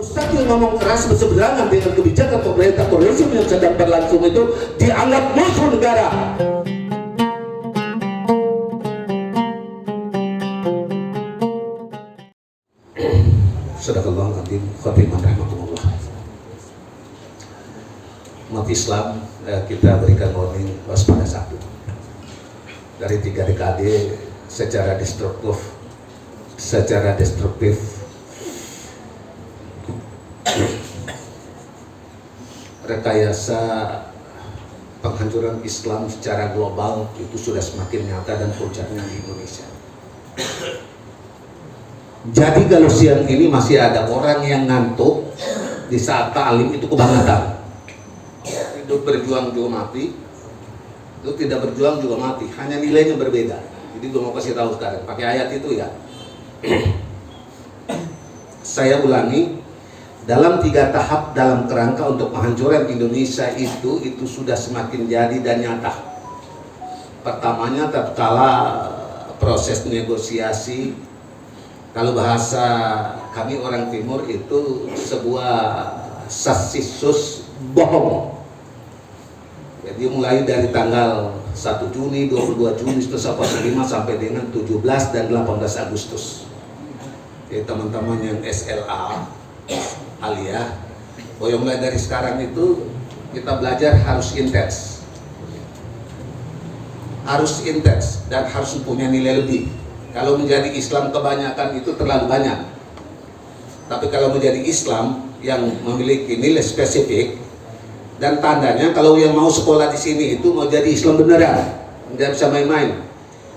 Ustadz yang ngomong keras berseberangan dengan kebijakan pemerintah rezim yang sedang berlangsung itu dianggap musuh negara. Sadaqallahu azim, khotimah rahmatullah. Umat Islam, kita berikan warning waspada satu. Dari 3 dekade secara destruktif rekayasa penghancuran Islam secara global itu sudah semakin nyata dan puncaknya di Indonesia. Jadi kalau siang ini masih ada orang yang ngantuk di saat ta'lim itu kebangetan. Itu berjuang juga mati, itu tidak berjuang juga mati, hanya nilainya berbeda. Jadi gue mau kasih tahu sekarang, pakai ayat itu ya. Saya ulangi, dalam 3 tahap dalam kerangka untuk penghancuran Indonesia itu sudah semakin jadi dan nyata. Pertamanya tatkala proses negosiasi, kalau bahasa kami orang timur itu sebuah sassisus bohong. Jadi mulai dari tanggal 1 Juni, 22 Juni, 45 sampai dengan 17 dan 18 Agustus. Jadi teman-teman yang SLA Aliyah, mulai dari sekarang itu kita belajar harus intens, dan harus mempunyai nilai lebih. Kalau menjadi Islam kebanyakan itu terlalu banyak, tapi kalau menjadi Islam yang memiliki nilai spesifik, dan tandanya kalau yang mau sekolah di sini itu mau jadi Islam beneran, tidak bisa main-main.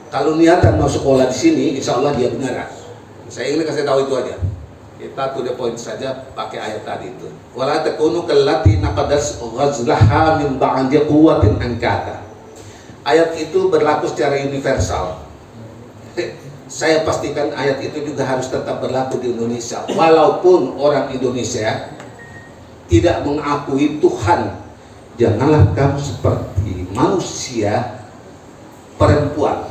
Kalau niatan mau sekolah di sini, insya Allah dia beneran. Saya ingin kasih tahu itu aja. Kita to the point saja pakai ayat tadi itu. Wala takunu kallati naqadas ghazlaha min ba'di quwwatin ankata. Ayat itu berlaku secara universal. Saya pastikan ayat itu juga harus tetap berlaku di Indonesia. Walaupun orang Indonesia tidak mengakui Tuhan, janganlah kamu seperti manusia perempuan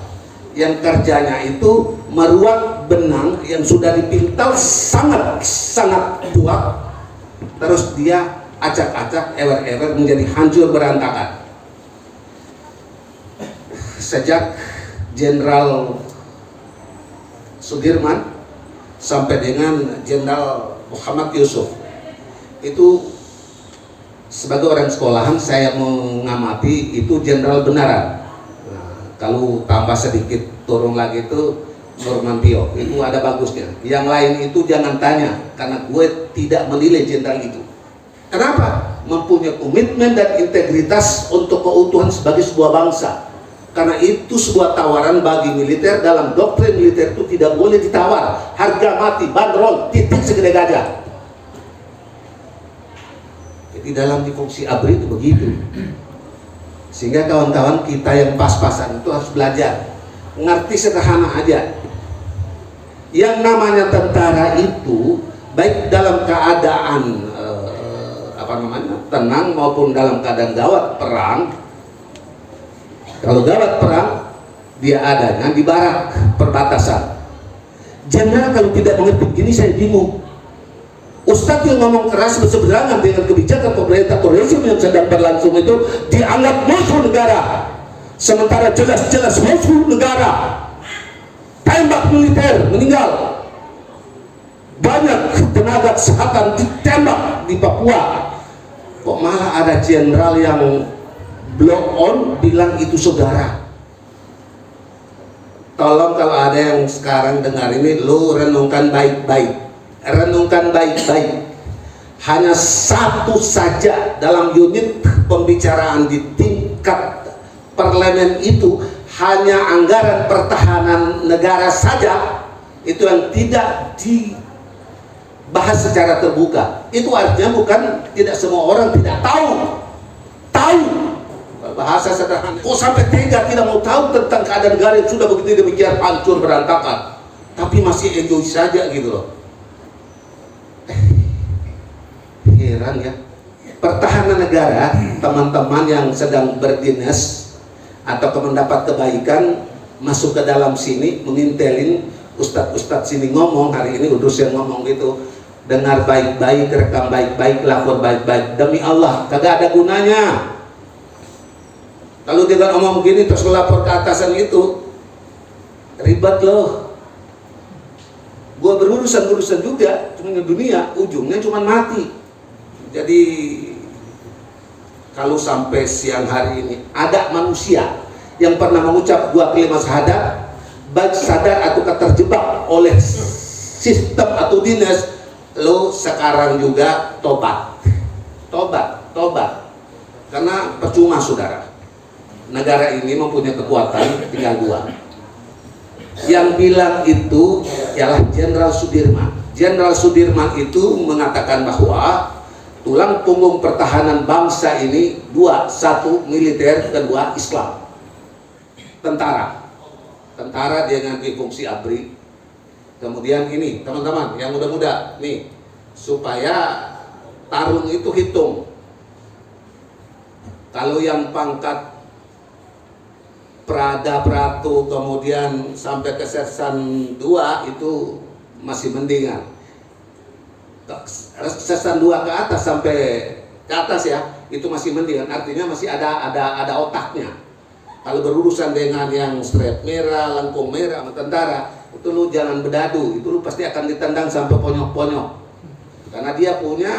yang kerjanya itu meruak benang yang sudah dipintal sangat kuat, terus dia acak-acak, ewer-ewer menjadi hancur berantakan. Sejak Jenderal Sudirman sampai dengan Jenderal Muhammad Yusuf, itu sebagai orang sekolahan saya mengamati itu jenderal benaran. Kalau tambah sedikit turun lagi itu Nurmantio, itu ada bagusnya. Yang lain itu jangan tanya, karena gue tidak menilai jenderal itu. Kenapa? Mempunyai komitmen dan integritas untuk keutuhan sebagai sebuah bangsa. Karena itu sebuah tawaran bagi militer. Dalam doktrin militer itu tidak boleh ditawar. Harga mati, bandrol, titik segede gajah. Jadi dalam difungsi ABRI itu begitu. Sehingga kawan-kawan kita yang pas-pasan itu harus belajar, ngerti sederhana aja. Yang namanya tentara itu baik dalam keadaan tenang maupun dalam keadaan gawat perang. Kalau gawat perang dia adanya di barak perbatasan. Jenderal kalau tidak mengerti begini saya bingung. Ustadz yang ngomong keras berseberangan dengan kebijakan pemerintah rezim yang sedang berlangsung itu dianggap musuh negara, sementara jelas-jelas musuh negara. Tembak militer, meninggal banyak tenaga kesehatan ditembak di Papua. Kok malah ada jenderal yang blow on bilang itu saudara. Tolong kalau ada yang sekarang dengar ini, lu renungkan baik-baik. Renungkan baik-baik. Hanya satu saja dalam unit pembicaraan di tingkat parlemen itu, hanya anggaran pertahanan negara saja itu yang tidak dibahas secara terbuka. Itu artinya bukan tidak semua orang tidak tahu bahasa sederhana. Oh, sampai tega tidak mau tahu tentang keadaan negara yang sudah begitu demikian hancur berantakan, tapi masih enjoy saja gitu loh. Heran ya. Pertahanan negara, teman-teman yang sedang berdinas atau mendapat kebaikan masuk ke dalam sini mengintelin ustadz-ustadz sini ngomong hari ini, Udus yang ngomong gitu, dengar baik-baik, rekam baik-baik, lapor baik-baik. Demi Allah, kagak ada gunanya. Kalau dia ngomong begini terus lapor ke atasan itu, ribet loh. Gua berurusan juga, cuma di dunia, ujungnya cuma mati. Jadi kalau sampai siang hari ini ada manusia yang pernah mengucap 2 kalimat syahadat, baik sadar atau terjebak oleh sistem atau dinas, lo sekarang juga tobat. Karena percuma saudara, negara ini mempunyai kekuatan tinggal 2. Yang bilang itu ialah Jenderal Sudirman. Jenderal Sudirman itu mengatakan bahwa tulang punggung pertahanan bangsa ini 2, 1 militer, kedua Islam. Tentara dia ngambil fungsi ABRI. Kemudian ini teman-teman yang muda-muda nih, supaya tarung itu hitung. Kalau yang pangkat Prada, Pratu, kemudian sampai ke Sersan 2 itu masih mendingan. Sersan 2 ke atas sampai ke atas ya, itu masih mendingan. Artinya masih ada otaknya. Kalau berurusan dengan yang strap merah, lengkung merah, sama tentara, itu lu jangan bedadu, itu lu pasti akan ditendang sampai ponyok-ponyok. Karena dia punya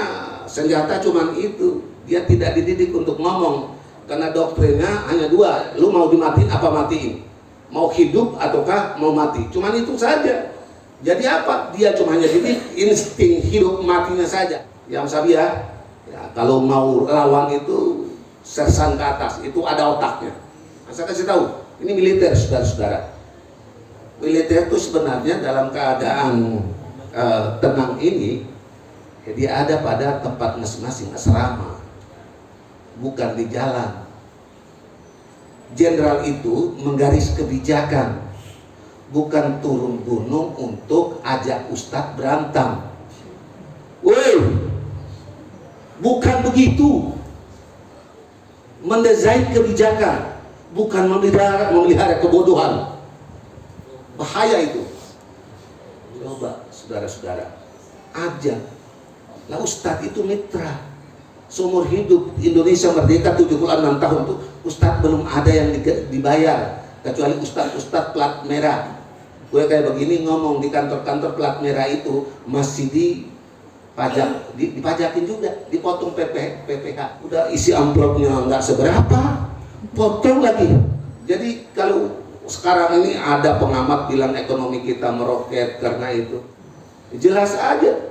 senjata cuman itu, dia tidak dididik untuk ngomong. Karena doktrinnya hanya 2, lu mau dimatiin apa matiin, mau hidup ataukah mau mati, cuman itu saja. Jadi apa? Dia cuma hanya dididik insting hidup matinya saja. Yang Sabia, ya, kalau mau lawan itu sersan ke atas, itu ada otaknya. Saya kasih tahu, ini militer saudara-saudara. Militer itu sebenarnya dalam keadaan tenang ini, ya, dia ada pada tempat masing-masing, asrama, bukan di jalan. Jenderal itu menggaris kebijakan, bukan turun gunung untuk ajak ustadz berantem. Woi, bukan begitu. Mendesain kebijakan, bukan memelihara kebodohan. Bahaya itu. Coba saudara-saudara, ajak. Lah ustadz itu mitra. Seumur hidup Indonesia merdeka 76 tahun tuh, ustadz belum ada yang dibayar, kecuali ustadz plat merah. Gue kayak begini ngomong di kantor-kantor plat merah itu masih dipajakin juga, dipotong PPH. Udah isi amplopnya nggak seberapa, potong lagi. Jadi kalau sekarang ini ada pengamat bilang ekonomi kita meroket karena itu, jelas aja.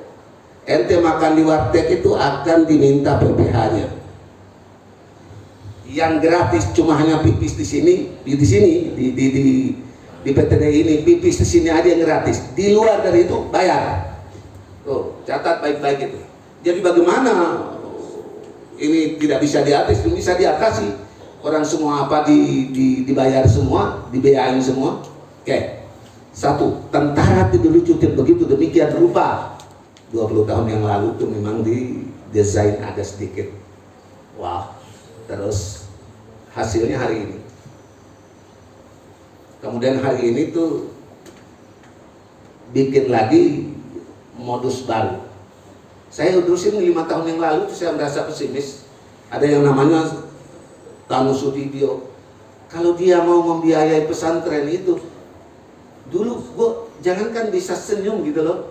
Ente makan di warteg itu akan diminta PPH-nya. Yang gratis cuma hanya pipis di sini, di PTD ini pipis di sini aja yang gratis. Di luar dari itu bayar. Tuh, catat baik-baik itu. Jadi bagaimana ini tidak bisa diatasi? Bisa diatasi. Orang semua apa dibayar semua, dibiayain semua. Oke. 1, tentara tidak lucu begitu demikian rupa. 20 tahun yang lalu tuh memang didesain agak sedikit. Wah, terus hasilnya hari ini. Kemudian hari ini tuh bikin lagi modus baru. Saya urusin 5 tahun yang lalu tuh saya merasa pesimis. Ada yang namanya Tanu Sudibyo. Kalau dia mau membiayai pesantren itu, dulu gua jangankan bisa senyum gitu loh.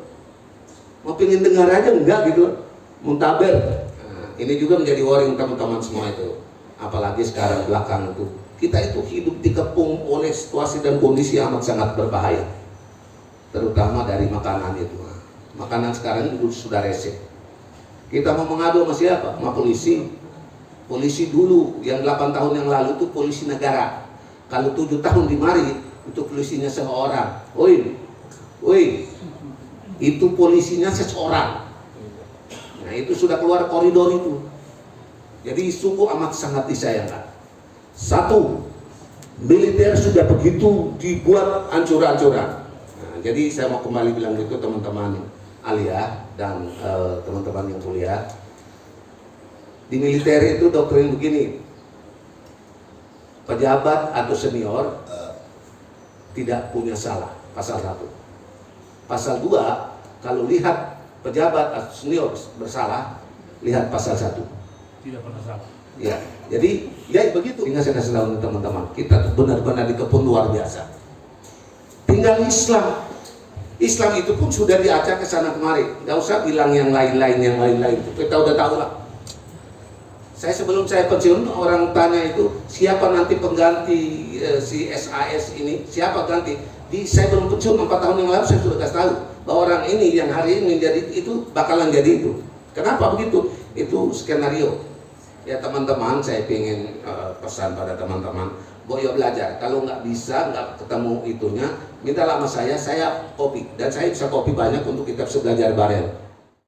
Mau pengen dengar aja enggak gitu, muntaber. Nah, ini juga menjadi warning teman-teman semua itu. Apalagi sekarang belakang itu, kita itu hidup dikepung oleh situasi dan kondisi yang amat sangat berbahaya. Terutama dari makanan itu. Makanan sekarang itu sudah resep. Kita mau mengadu sama siapa? Sama polisi. Polisi dulu yang 8 tahun yang lalu itu polisi negara. Kalau 7 tahun di mari itu polisinya seorang. Woi. Itu polisinya seseorang. Nah itu sudah keluar koridor itu. Jadi sungguh amat sangat disayangkan. 1, militer sudah begitu dibuat ancur-ancuran. Nah, jadi saya mau kembali bilang gitu teman-teman Alia dan teman-teman yang kuliah. Di militer itu doktrin begini. Pejabat atau senior tidak punya salah. Pasal 1. Pasal 2, kalau lihat pejabat senior bersalah, lihat pasal 1. Tidak pernah salah. Ya, jadi ya begitu. Ingat saya kasih tahu teman-teman, kita benar-benar dikepung luar biasa. Tinggal Islam. Islam itu pun sudah diacak ke sana kemari. Gak usah bilang yang lain-lain, kita udah tahu lah. Saya sebelum saya pensiun, orang tanya itu siapa nanti pengganti si SAS ini, siapa ganti? Saya belum pensiun 4 tahun yang lalu saya sudah kasih tahu bahwa orang ini yang hari ini jadi itu bakalan jadi itu. Kenapa begitu? Itu skenario. Ya teman-teman, saya ingin pesan pada teman-teman, boyo belajar. Kalau nggak bisa, nggak ketemu itunya, mintalah sama saya copy. Dan saya bisa copy banyak untuk kita bisa belajar bareng.